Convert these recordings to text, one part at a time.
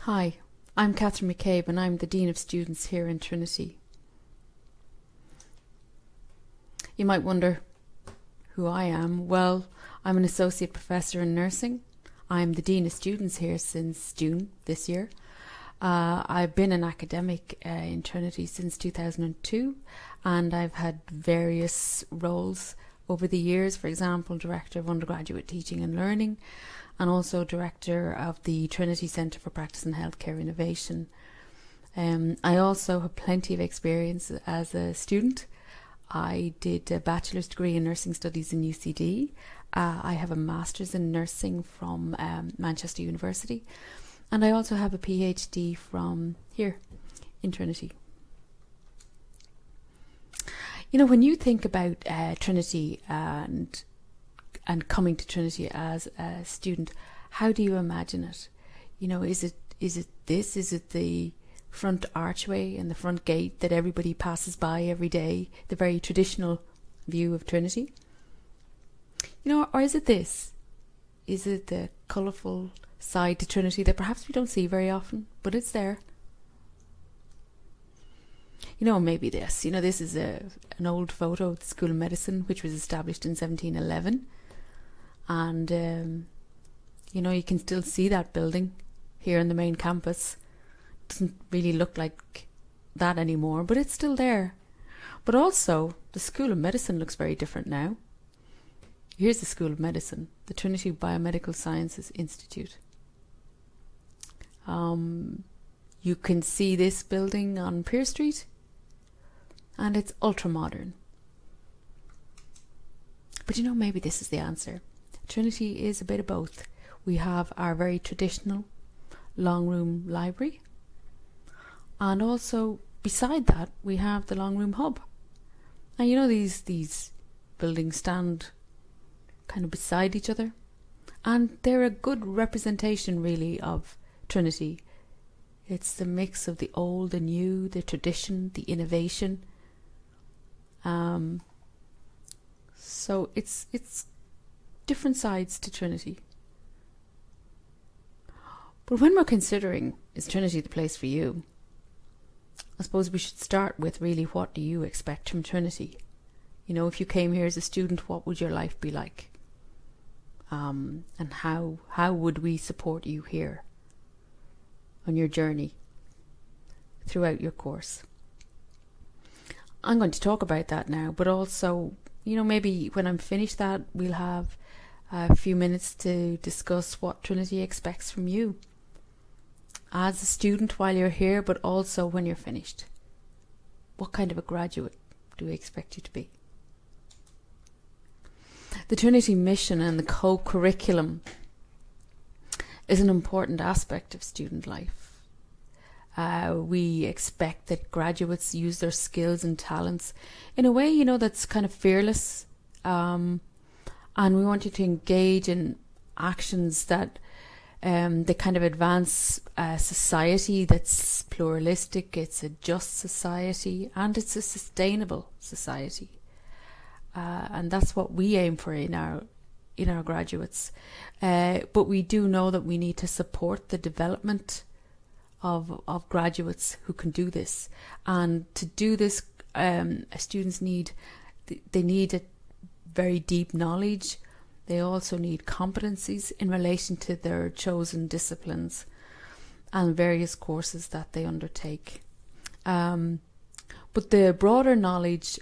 Hi, I'm Catherine McCabe and I'm the Dean of Students here in Trinity. You might wonder who I am. Well, I'm an Associate Professor in Nursing. I'm the Dean of Students here since June this year. I've been an academic in Trinity since 2002 and I've had various roles over the years. For example, Director of Undergraduate Teaching and Learning and also Director of the Trinity Centre for Practice and Healthcare Innovation. I also have plenty of experience as a student. I did a bachelor's degree in nursing studies in UCD. I have a master's in nursing from Manchester University. And I also have a PhD from here in Trinity. You know, when you think about Trinity and coming to Trinity as a student, how do you imagine it? You know, is it this? Is it the front archway and the front gate that everybody passes by every day? The very traditional view of Trinity? You know, or is it this? Is it the colourful side to Trinity that perhaps we don't see very often, but it's there? You know, maybe this. You know, this is an old photo of the School of Medicine, which was established in 1711. And, you know, you can still see that building here in the main campus. Doesn't really look like that anymore, but it's still there. But also, the School of Medicine looks very different now. Here's the School of Medicine, the Trinity Biomedical Sciences Institute. You can see this building on Pier Street, and it's ultra modern. But you know, maybe this is the answer. Trinity is a bit of both. We have our very traditional long room library, and also beside that we have the long room hub. And you know, these buildings stand kind of beside each other, and they're a good representation really of Trinity. It's the mix of the old, the new, the tradition, the innovation. So it's different sides to Trinity. But when we're considering, is Trinity the place for you? I suppose we should start with really, what do you expect from Trinity? You know, if you came here as a student, what would your life be like? And how would we support you here on your journey throughout your course? I'm going to talk about that now, but also, you know, maybe when I'm finished that, we'll have a few minutes to discuss what Trinity expects from you as a student while you're here, but also when you're finished. What kind of a graduate do we expect you to be? The Trinity mission and the co-curriculum is an important aspect of student life. We expect that graduates use their skills and talents in a way, you know, that's kind of fearless. And we want you to engage in actions that they kind of advance a society that's pluralistic, it's a just society, and it's a sustainable society. And that's what we aim for in our graduates. But we do know that we need to support the development of graduates who can do this. And to do this, students need a very deep knowledge. They also need competencies in relation to their chosen disciplines and various courses that they undertake. But the broader knowledge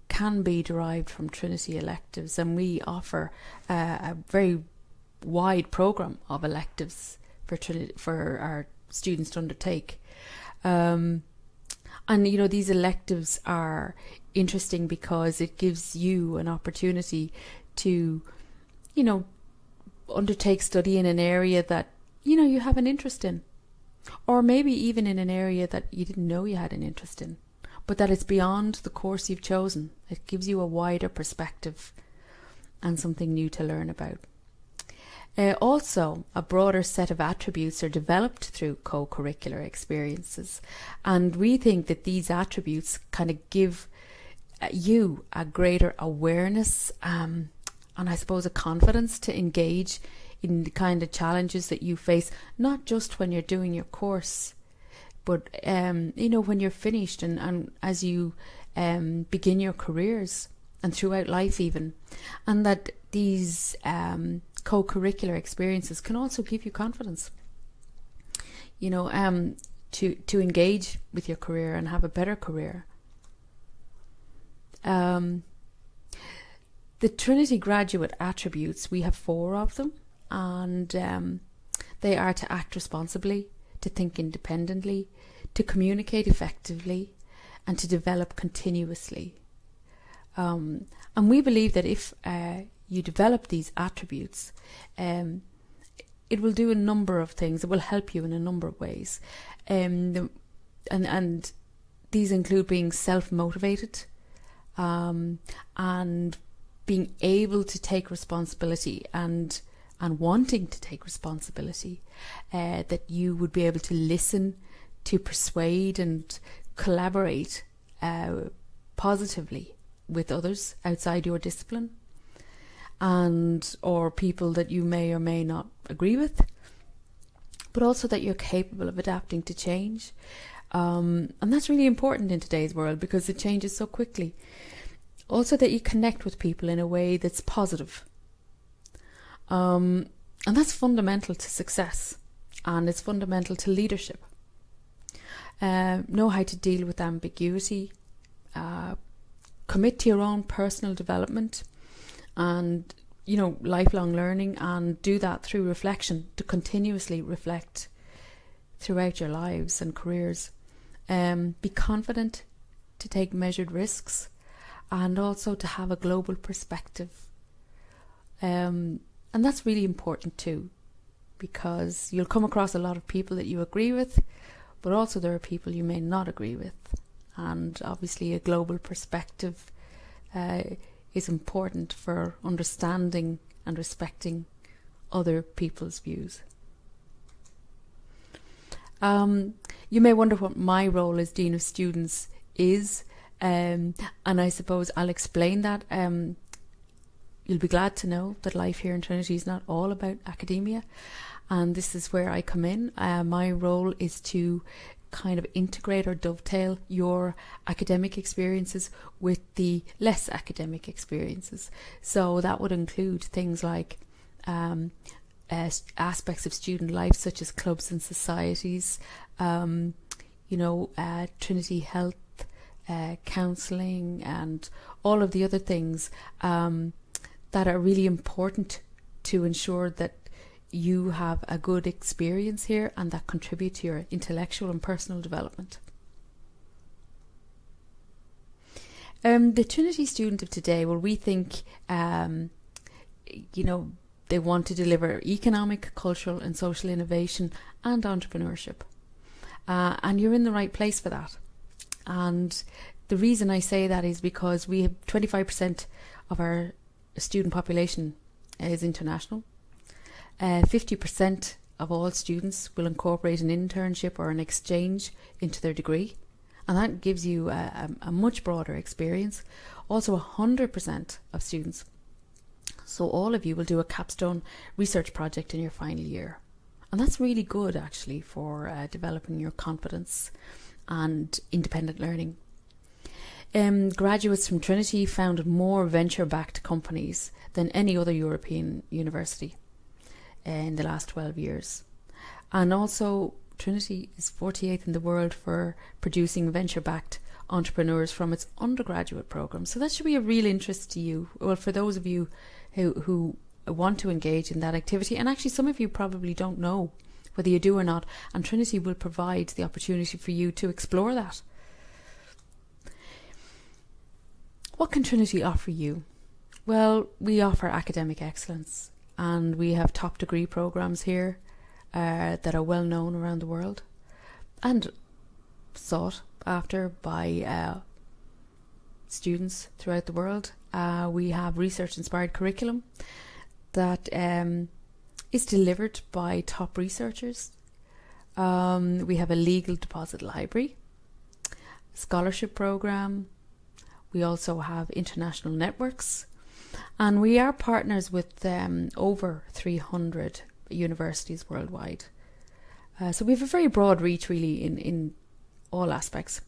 can be derived from Trinity electives, and we offer a very wide programme of electives for our students to undertake. And you know, these electives are interesting because it gives you an opportunity to, you know, undertake study in an area that, you know, you have an interest in, or maybe even in an area that you didn't know you had an interest in, but that it's beyond the course you've chosen. It gives you a wider perspective and something new to learn about. Also, a broader set of attributes are developed through co-curricular experiences, and we think that these attributes kind of give you a greater awareness and I suppose a confidence to engage in the kind of challenges that you face, not just when you're doing your course, but when you're finished and as you begin your careers and throughout life even. And that these co-curricular experiences can also give you confidence, to engage with your career and have a better career. The Trinity graduate attributes, we have 4 of them, and they are to act responsibly, to think independently, to communicate effectively, and to develop continuously. And we believe that if you develop these attributes, it will do a number of things. It will help you in a number of ways. And these include being self-motivated, and being able to take responsibility and wanting to take responsibility, that you would be able to listen, to persuade and collaborate positively with others outside your discipline, and or people that you may or may not agree with, but also that you're capable of adapting to change. And that's really important in today's world because it changes so quickly. Also that you connect with people in a way that's positive. And that's fundamental to success, and it's fundamental to leadership. Know how to deal with ambiguity, commit to your own personal development and, lifelong learning, and do that through reflection, to continuously reflect throughout your lives and careers. Be confident to take measured risks, and also to have a global perspective. And that's really important too, because you'll come across a lot of people that you agree with, but also there are people you may not agree with. And obviously a global perspective is important for understanding and respecting other people's views. You may wonder what my role as Dean of Students is, and I suppose I'll explain that. You'll be glad to know that life here in Trinity is not all about academia, and this is where I come in. My role is to kind of integrate or dovetail your academic experiences with the less academic experiences. So that would include things like aspects of student life such as clubs and societies, Trinity Health, counselling, and all of the other things that are really important to ensure that you have a good experience here and that contribute to your intellectual and personal development. The Trinity student of today, well, we think, they want to deliver economic, cultural and social innovation and entrepreneurship. And you're in the right place for that. And the reason I say that is because we have 25% of our student population is international. 50% of all students will incorporate an internship or an exchange into their degree, and that gives you a much broader experience. Also 100% of students, so all of you, will do a capstone research project in your final year, and that's really good actually for developing your confidence and independent learning. Graduates from Trinity founded more venture-backed companies than any other European university in the last 12 years. And also Trinity is 48th in the world for producing venture-backed entrepreneurs from its undergraduate program. So that should be a real interest to you. Well, for those of you who want to engage in that activity, and actually some of you probably don't know whether you do or not, and Trinity will provide the opportunity for you to explore that. What can Trinity offer you? Well, we offer academic excellence, and we have top degree programs here that are well known around the world and sought after by students throughout the world. We have research inspired curriculum that is delivered by top researchers. We have a legal deposit library, scholarship program. We also have international networks, And we are partners with over 300 universities worldwide. So we have a very broad reach, really, in all aspects.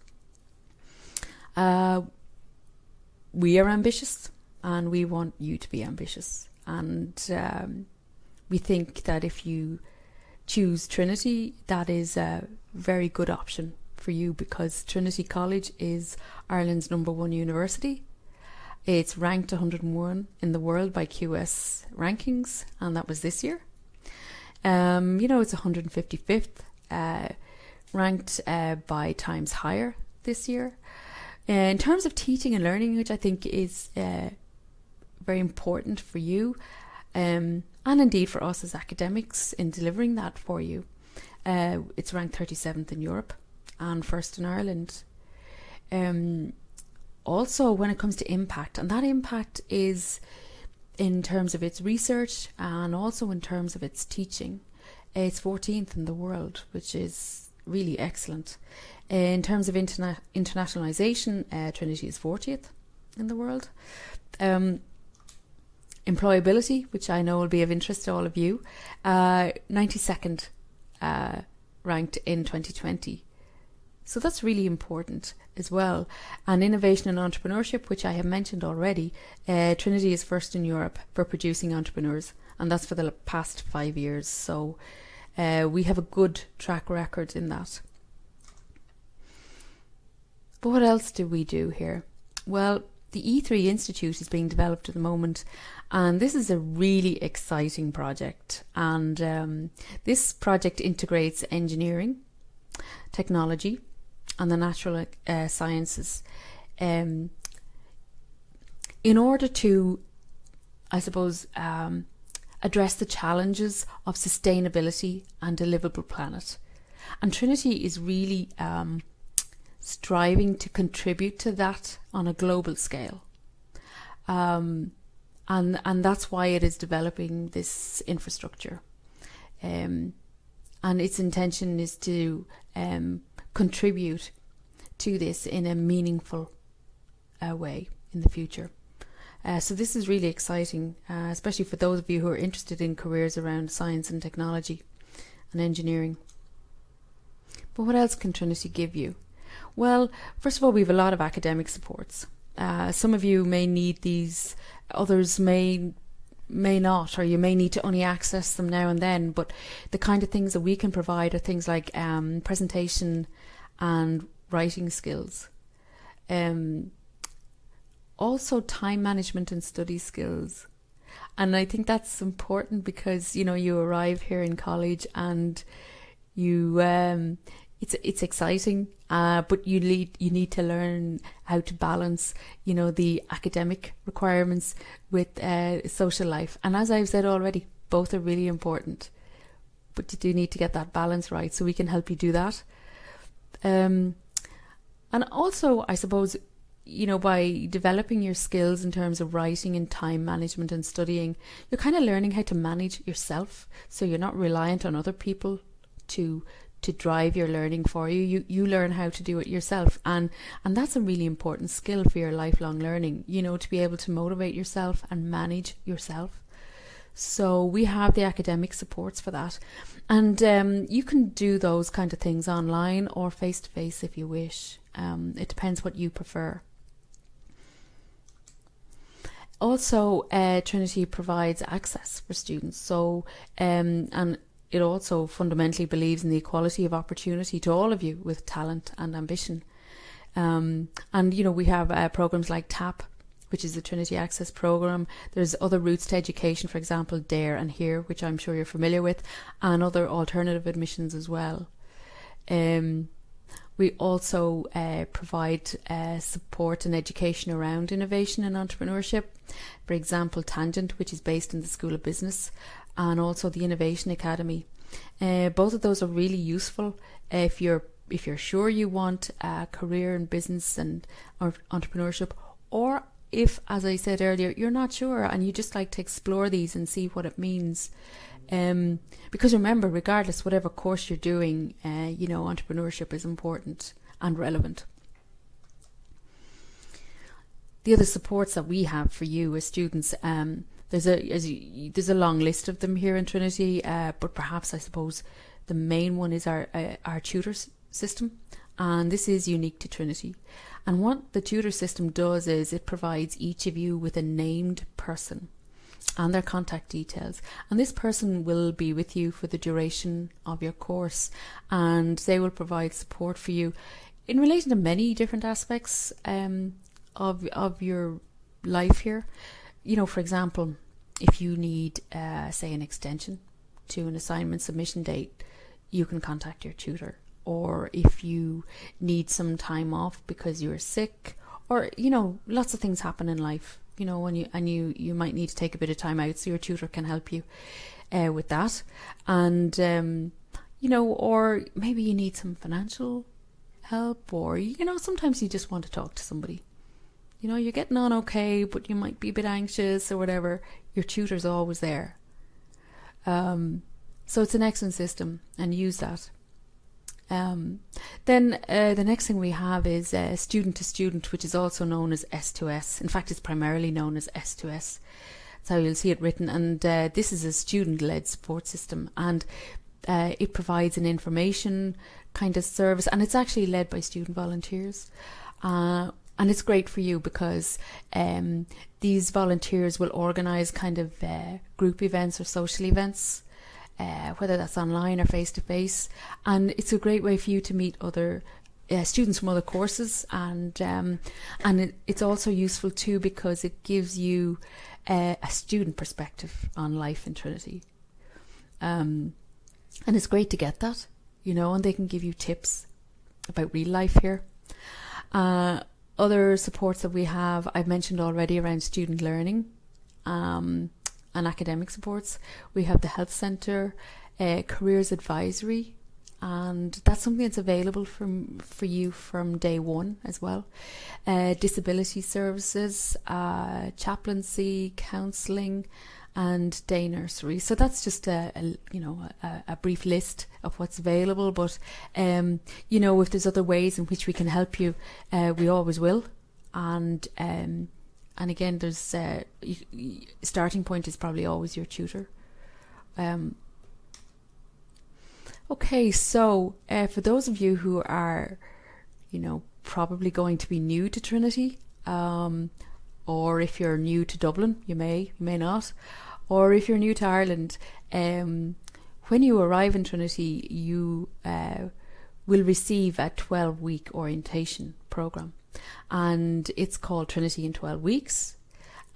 We are ambitious, and we want you to be ambitious. And we think that if you choose Trinity, that is a very good option for you, because Trinity College is Ireland's #1 university. It's ranked 101 in the world by QS rankings, and that was this year. It's 155th, ranked by Times Higher this year. In terms of teaching and learning, which I think is very important for you, and indeed for us as academics in delivering that for you. It's ranked 37th in Europe and first in Ireland. Also, when it comes to impact, and that impact is in terms of its research and also in terms of its teaching, it's 14th in the world, which is really excellent. In terms of internationalisation, Trinity is 40th in the world. Employability, which I know will be of interest to all of you, 92nd ranked in 2020. So that's really important as well. And innovation and entrepreneurship, which I have mentioned already, Trinity is first in Europe for producing entrepreneurs, and that's for the past 5 years. So we have a good track record in that. But what else do we do here? Well, the E3 Institute is being developed at the moment, and this is a really exciting project. And this project integrates engineering, technology, and the natural sciences in order to, I suppose, address the challenges of sustainability and a livable planet. And Trinity is really striving to contribute to that on a global scale. And that's why it is developing this infrastructure. And its intention is to contribute to this in a meaningful way in the future. So this is really exciting, especially for those of you who are interested in careers around science and technology and engineering. But what else can Trinity give you? Well, first of all, we have a lot of academic supports. Some of you may need these, others may not, or you may need to only access them now and then. But the kind of things that we can provide are things like presentation and writing skills. Also time management and study skills. And I think that's important because, you arrive here in college and you it's exciting, but you need to learn how to balance, the academic requirements with social life. And as I've said already, both are really important, but you do need to get that balance right. So we can help you do that. And also, I suppose, by developing your skills in terms of writing and time management and studying, you're kind of learning how to manage yourself. So you're not reliant on other people to drive your learning for you. You learn how to do it yourself, and that's a really important skill for your lifelong learning, to be able to motivate yourself and manage yourself. So we have the academic supports for that, and you can do those kind of things online or face to face if you wish. It depends what you prefer. Also, Trinity provides access for students, so and it also fundamentally believes in the equality of opportunity to all of you with talent and ambition. And we have programs like TAP, which is the Trinity Access Programme. There's other routes to education, for example, DARE and HERE, which I'm sure you're familiar with, and other alternative admissions as well. We also provide support and education around innovation and entrepreneurship. For example, Tangent, which is based in the School of Business, and also the Innovation Academy. Both of those are really useful if you're sure you want a career in business and entrepreneurship, or if, as I said earlier, you're not sure and you just like to explore these and see what it means. Because remember, regardless, whatever course you're doing, entrepreneurship is important and relevant. the other supports that we have for you as students, there's a long list of them here in Trinity, but perhaps I suppose the main one is our tutor system, and this is unique to Trinity. And what the tutor system does is it provides each of you with a named person and their contact details, and this person will be with you for the duration of your course, and they will provide support for you in relation to many different aspects of your life here. You know, for example, if you need say an extension to an assignment submission date, you can contact your tutor. Or if you need some time off because you're sick, or, you know, lots of things happen in life, you know, when you might need to take a bit of time out, so your tutor can help you with that. And you know, or maybe you need some financial help, or, you know, sometimes you just want to talk to somebody. You know, you're getting on okay, but you might be a bit anxious or whatever. Your tutor's always there. So it's an excellent system, and use that. Then the next thing we have is student to student, which is also known as S2S. In fact, it's primarily known as S2S. That's how you'll see it written. And this is a student-led support system, and it provides an information kind of service, and it's actually led by student volunteers. And it's great for you because these volunteers will organise kind of group events or social events, whether that's online or face-to-face, and it's a great way for you to meet other students from other courses, and it's also useful too because it gives you a student perspective on life in Trinity, and it's great to get that, you know, and they can give you tips about real life here. Other supports that we have, I've mentioned already, around student learning and academic supports. We have the health centre, careers advisory, and that's something that's available for you from day one as well. Disability services, chaplaincy, counselling, and day nursery. So that's just a brief list of what's available. But you know, if there's other ways in which we can help you, we always will. And again, there's starting point is probably always your tutor. Okay, so for those of you who are, you know, probably going to be new to Trinity, or if you're new to Dublin, you may not, or if you're new to Ireland, when you arrive in Trinity, you will receive a 12-week orientation programme. And it's called Trinity in 12 Weeks.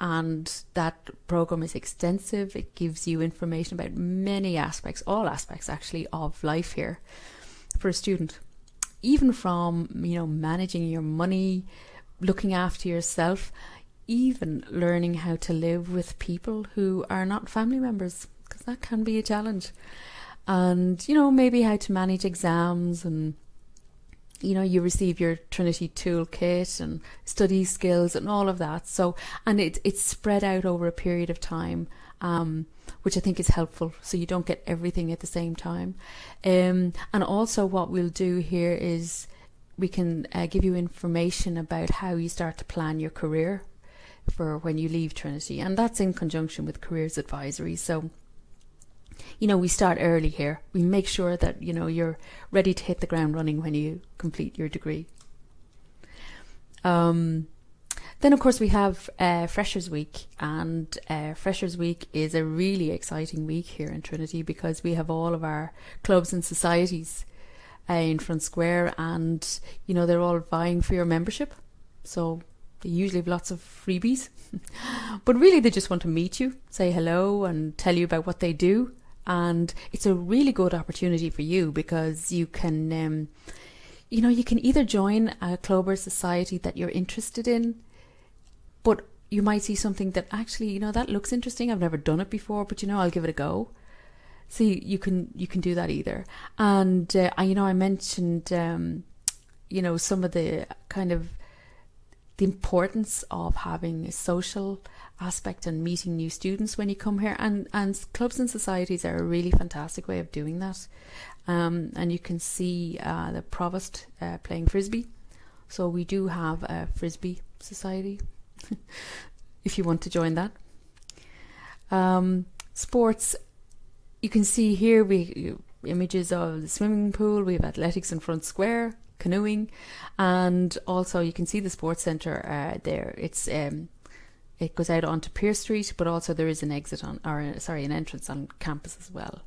And that programme is extensive. It gives you information about many aspects, all aspects actually, of life here for a student. Even from, you know, managing your money, looking after yourself, even learning how to live with people who are not family members, because that can be a challenge. And, you know, maybe how to manage exams, and, you know, you receive your Trinity toolkit and study skills and all of that. So, and it's spread out over a period of time, which I think is helpful, so you don't get everything at the same time. And also what we'll do here is we can give you information about how you start to plan your career for when you leave Trinity, and that's in conjunction with careers advisory. So, you know, we start early here. We make sure that, you know, you're ready to hit the ground running when you complete your degree. Then, of course, we have Freshers Week, and Freshers Week is a really exciting week here in Trinity because we have all of our clubs and societies in Front Square, and, you know, they're all vying for your membership. So they usually have lots of freebies, but really they just want to meet you, say hello, and tell you about what they do. And it's a really good opportunity for you because you can, you know, you can either join a club or society that you're interested in, but you might see something that actually, you know, that looks interesting. I've never done it before, but, you know, I'll give it a go. So you can do that either. And you know, I mentioned, you know, some of the kind of the importance of having a social aspect and meeting new students when you come here, and clubs and societies are a really fantastic way of doing that. And you can see the provost playing frisbee, so we do have a frisbee society if you want to join that. Sports, you can see here images of the swimming pool. We have athletics in front square, canoeing, and also you can see the sports centre there. It goes out onto Pearse Street, but also there is an an entrance on campus as well.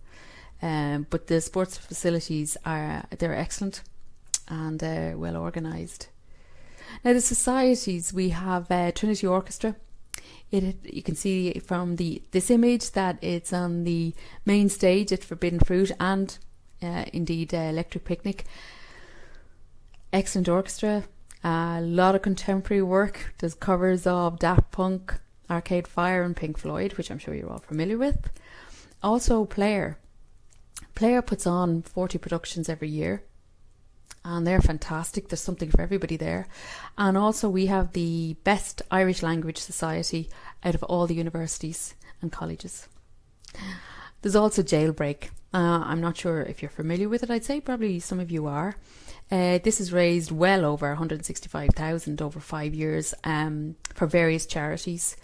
But the sports facilities they're excellent and well organised. Now the societies, we have Trinity Orchestra. You can see from this image that it's on the main stage at Forbidden Fruit and indeed Electric Picnic. Excellent orchestra, a lot of contemporary work. There's covers of Daft Punk, Arcade Fire and Pink Floyd, which I'm sure you're all familiar with. Also Player puts on 40 productions every year, and they're fantastic. There's something for everybody there. And also we have the best Irish language society out of all the universities and colleges. There's also Jailbreak. I'm not sure if you're familiar with it. I'd say probably some of you are. This has raised well over 165,000 over 5 years for various charities.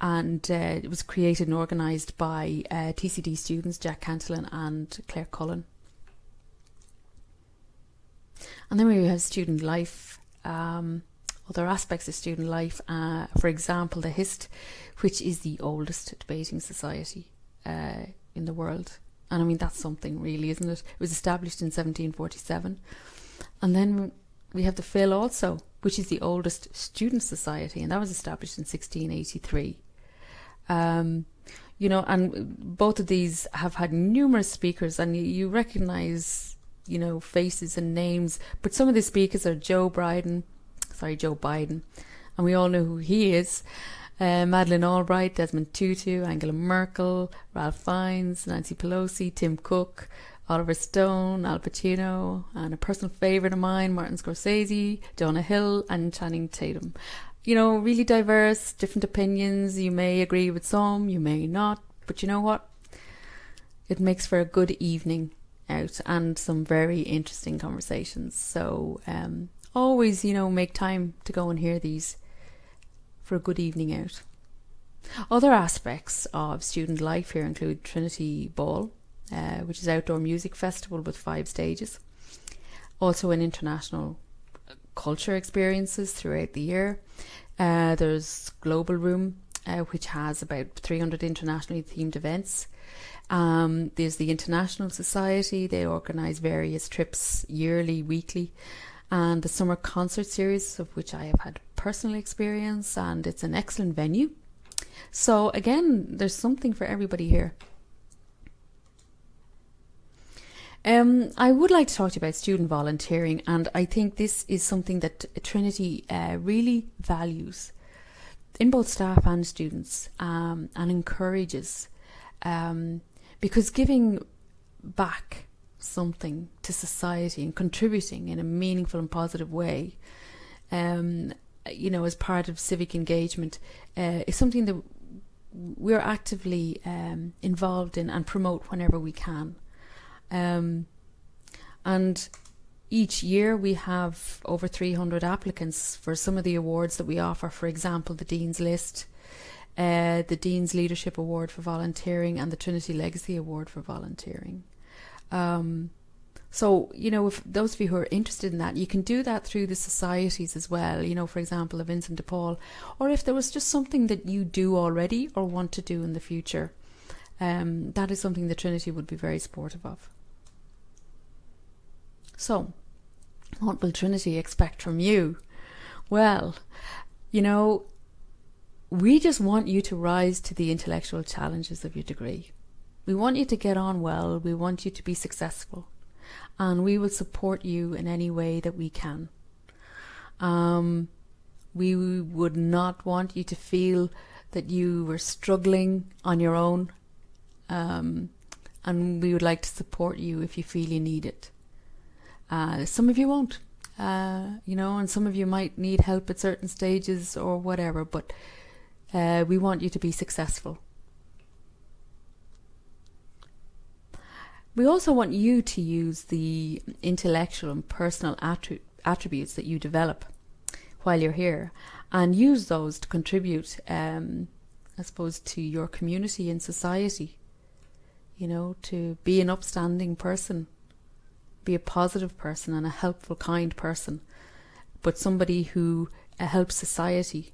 And it was created and organised by TCD students Jack Cantillon and Claire Cullen. And then we have student life, other aspects of student life. For example, the HIST, which is the oldest debating society in the world. And I mean, that's something really, isn't it? It was established in 1747. And then we have the Phil also, which is the oldest student society, and that was established in 1683. And both of these have had numerous speakers, and you recognise faces and names, but some of the speakers are Joe Biden, and we all know who he is. Madeleine Albright, Desmond Tutu, Angela Merkel, Ralph Fiennes, Nancy Pelosi, Tim Cook, Oliver Stone, Al Pacino, and a personal favourite of mine, Martin Scorsese, Jonah Hill, and Channing Tatum. Really diverse, different opinions. You may agree with some, you may not, but you know what? It makes for a good evening out and some very interesting conversations. So always, make time to go and hear these for a good evening out. Other aspects of student life here include Trinity Ball, which is outdoor music festival with 5 stages. Also an international culture experiences throughout the year. There's Global Room, which has about 300 internationally themed events. There's the International Society. They organise various trips yearly, weekly. And the Summer Concert Series, of which I have had personal experience, and it's an excellent venue. So again, there's something for everybody here. I would like to talk to you about student volunteering, and I think this is something that Trinity really values in both staff and students, and encourages, because giving back something to society and contributing in a meaningful and positive way, as part of civic engagement, is something that we're actively involved in and promote whenever we can. And each year we have over 300 applicants for some of the awards that we offer. For example, the Dean's List, the Dean's Leadership Award for Volunteering, and the Trinity Legacy Award for Volunteering. So, if those of you who are interested in that, you can do that through the societies as well. For example, the Vincent de Paul, or if there was just something that you do already or want to do in the future, that is something that Trinity would be very supportive of. So, what will Trinity expect from you? Well, we just want you to rise to the intellectual challenges of your degree. We want you to get on well. We want you to be successful. And we will support you in any way that we can. We would not want you to feel that you were struggling on your own. And we would like to support you if you feel you need it. Some of you won't, and some of you might need help at certain stages or whatever, but we want you to be successful. We also want you to use the intellectual and personal attributes that you develop while you're here, and use those to contribute, I suppose, to your community and society. You know, to be an upstanding person, be a positive person and a helpful, kind person, but somebody who helps society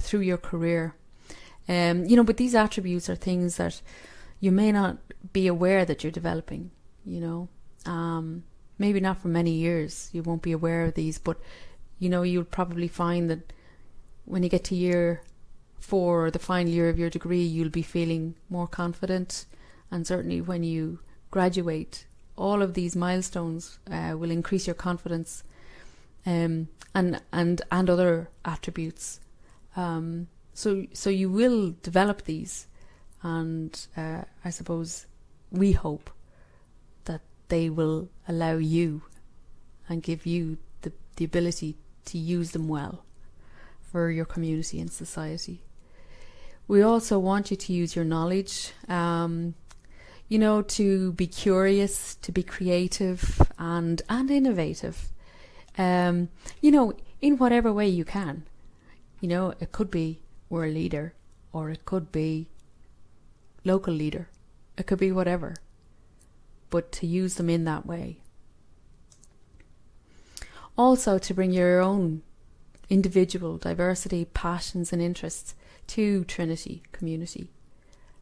through your career. You know, but these attributes are things that you may not be aware that you're developing, you know. Maybe not for many years, you won't be aware of these, but, you know, you'll probably find that when you get to year 4, or the final year of your degree, you'll be feeling more confident. And certainly when you graduate, all of these milestones will increase your confidence, and other attributes. So you will develop these, and I suppose we hope that they will allow you and give you the ability to use them well for your community and society. We also want you to use your knowledge, you know, to be curious, to be creative and innovative, you know, in whatever way you can. You know, it could be world leader, or it could be local leader. It could be whatever, but to use them in that way. Also, to bring your own individual diversity, passions and interests to Trinity community.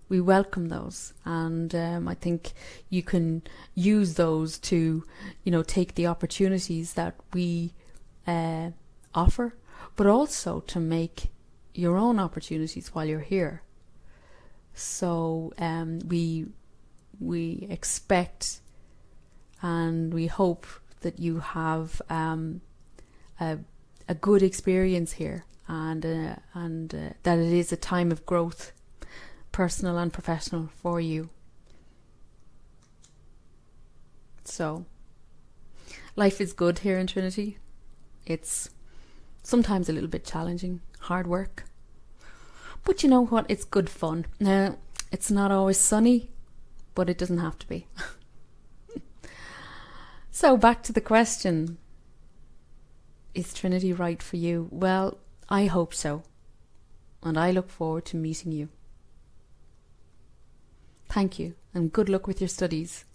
We welcome those, and I think you can use those to, you know, take the opportunities that we offer, but also to make your own opportunities while you're here. So we expect and we hope that you have a good experience here, and that it is a time of growth, personal and professional, for you. So, life is good here in Trinity. It's sometimes a little bit challenging, hard work. But you know what? It's good fun. Now, it's not always sunny, but it doesn't have to be. So, back to the question. Is Trinity right for you? Well, I hope so. And I look forward to meeting you. Thank you, and good luck with your studies.